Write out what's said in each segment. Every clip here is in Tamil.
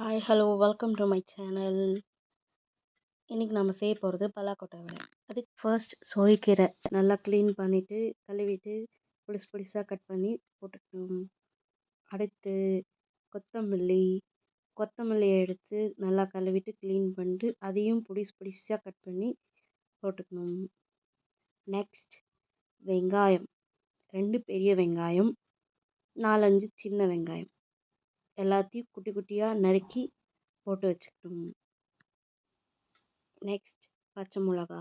Hi hello welcome to my channel. இன்றைக்கி நம்ம செய்ய போகிறது பலாக்கொட்டை வடை. அதுக்கு ஃபர்ஸ்ட் சோய்க்கீரை நல்லா க்ளீன் பண்ணிவிட்டு கழுவிட்டு பொடிசாக கட் பண்ணி போட்டுக்கணும். அடுத்து கொத்தமல்லியை எடுத்து நல்லா கழுவிட்டு க்ளீன் பண்ணிட்டு அதையும் பொடிசாக கட் பண்ணி போட்டுக்கணும். நெக்ஸ்ட் வெங்காயம், 2 பெரிய வெங்காயம், 4-5 சின்ன வெங்காயம் எல்லாத்தையும் குட்டி குட்டியாக நறுக்கி போட்டு வச்சுக்கணும். நெக்ஸ்ட் பச்சை மிளகா,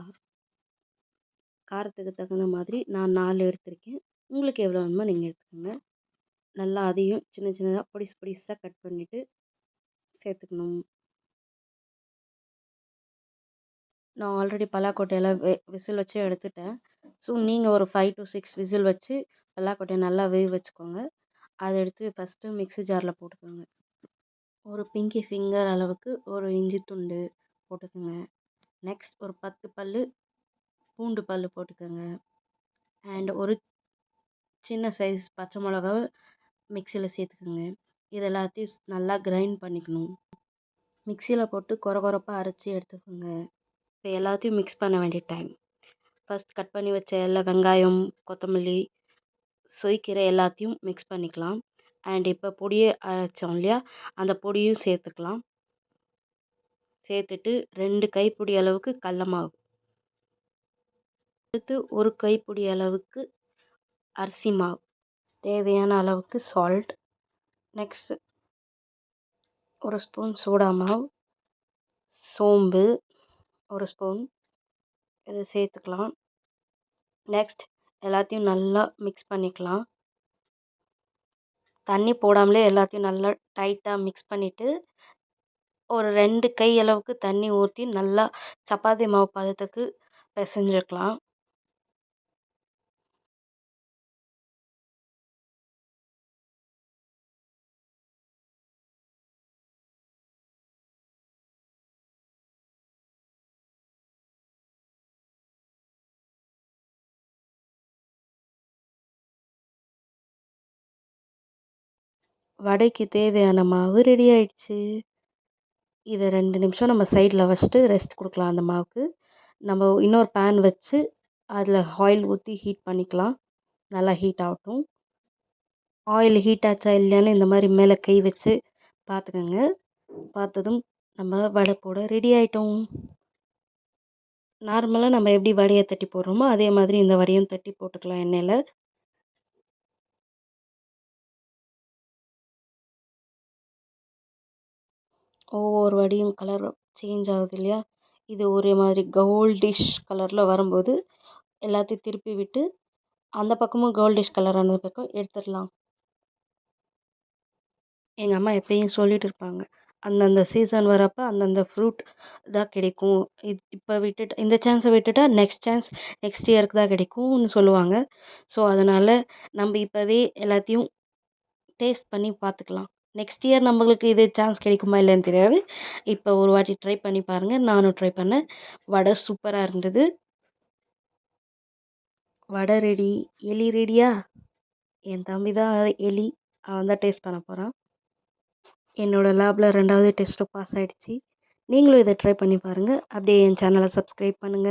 காரத்துக்கு தகுந்த மாதிரி நான் 4 எடுத்திருக்கேன். உங்களுக்கு எவ்வளோ வேணுமோ நீங்கள் எடுத்துக்கோங்க. நல்லா அதையும் சின்ன சின்னதாக பொடிசாக கட் பண்ணிவிட்டு சேர்த்துக்கணும். நான் ஆல்ரெடி பலாக்கொட்டையெல்லாம் விசில் வச்சு எடுத்துட்டேன். ஸோ நீங்கள் ஒரு 5 to 6 விசில் வச்சு பலாக்கொட்டையை நல்லா வேக வச்சுக்கோங்க. அதை எடுத்து ஃபஸ்ட்டு மிக்ஸி ஜாரில் போட்டுக்கோங்க. ஒரு பிங்கி ஃபிங்கர் அளவுக்கு ஒரு இஞ்சி துண்டு போட்டுக்கோங்க. நெக்ஸ்ட் ஒரு 10 பல் பூண்டு பல் போட்டுக்கோங்க. அண்ட் ஒரு சின்ன சைஸ் பச்சை மிளகாவை மிக்சியில் சேர்த்துக்கோங்க. இது எல்லாத்தையும் நல்லா கிரைண்ட் பண்ணிக்கணும். மிக்சியில் போட்டு கொரப்பாக அரைச்சி எடுத்துக்கோங்க. இப்போ எல்லாத்தையும் மிக்ஸ் பண்ண வேண்டிய டைம். ஃபஸ்ட் கட் பண்ணி வச்ச எல்லா வெங்காயம், கொத்தமல்லி, சொய்க்கீரை எல்லாத்தையும் மிக்ஸ் பண்ணிக்கலாம். அண்ட் இப்போ பொடியை அரைச்சோம் இல்லையா, அந்த பொடியும் சேர்த்துக்கலாம். சேர்த்துட்டு 2 கைப்பிடி அளவுக்கு கடல மாவு, அடுத்து 1 கைப்பிடி அளவுக்கு அரிசி மாவு, தேவையான அளவுக்கு சால்ட், நெக்ஸ்ட் 1 ஸ்பூன் சோடா மாவு, சோம்பு 1 ஸ்பூன் இதை சேர்த்துக்கலாம். நெக்ஸ்ட் எல்லாத்தையும் நல்லா மிக்ஸ் பண்ணிக்கலாம். தண்ணி போடாமலே எல்லாத்தையும் நல்லா டைட்டாக மிக்ஸ் பண்ணிவிட்டு ஒரு 2 கை அளவுக்கு தண்ணி ஊற்றி நல்லா சப்பாத்தி மாவு பதத்துக்கு பிசைஞ்சிக்கலாம். வடைக்கு தேவையான மாவு ரெடி ஆயிடுச்சு. இதை 2 நிமிஷம் நம்ம சைடில் வச்சுட்டு ரெஸ்ட் கொடுக்கலாம். அந்த மாவுக்கு நம்ம இன்னொரு பேன் வச்சு அதில் ஆயில் ஊற்றி ஹீட் பண்ணிக்கலாம். நல்லா ஹீட் ஆகட்டும். ஆயில் ஹீட் ஆச்சா இல்லையான்னு இந்த மாதிரி மேலே கை வச்சு பார்த்துக்கோங்க. பார்த்ததும் நம்ம வடை போட ரெடி ஆகிட்டோம். நார்மலாக நம்ம எப்படி வடையை தட்டி போடுறோமோ அதே மாதிரி இந்த வடையும் தட்டி போட்டுக்கலாம் எண்ணெயில். ஒவ்வொரு வடையும் கலர் சேஞ்ச் ஆகுது இல்லையா, இது ஒரே மாதிரி கோல்டிஷ் கலரில் வரும்போது எல்லாத்தையும் திருப்பி விட்டு அந்த பக்கமும் கோல்டிஷ் கலர் ஆனது பக்கம் எடுத்துடலாம். எங்கள் அம்மா எப்பயும் சொல்லிட்டு இருப்பாங்க, அந்தந்த சீசன் வரப்போ அந்தந்த ஃப்ரூட் தான் கிடைக்கும். இப்போ விட்டுட்டு இந்த சான்ஸை விட்டுட்டா நெக்ஸ்ட் இயருக்கு தான் கிடைக்கும்னு சொல்லுவாங்க. ஸோ அதனால் நம்ம இப்போவே எல்லாத்தையும் டேஸ்ட் பண்ணி பார்த்துக்கலாம். நெக்ஸ்ட் இயர் நம்மளுக்கு இது சான்ஸ் கிடைக்குமா இல்லைன்னு தெரியாது. இப்போ ஒரு வாட்டி ட்ரை பண்ணி பாருங்கள். நானும் ட்ரை பண்ணேன். வடை சூப்பராக இருந்தது. வடை ரெடி. எலி ரெடியா? என் தம்பி தான் எலி. அவன் தான் டேஸ்ட் பண்ண போகிறான். என்னோடய லேபில் 2வது டெஸ்ட்டும் பாஸ் ஆகிடுச்சு. நீங்களும் இதை ட்ரை பண்ணி பாருங்கள். அப்படியே என் சேனலை சப்ஸ்கிரைப் பண்ணுங்கள்.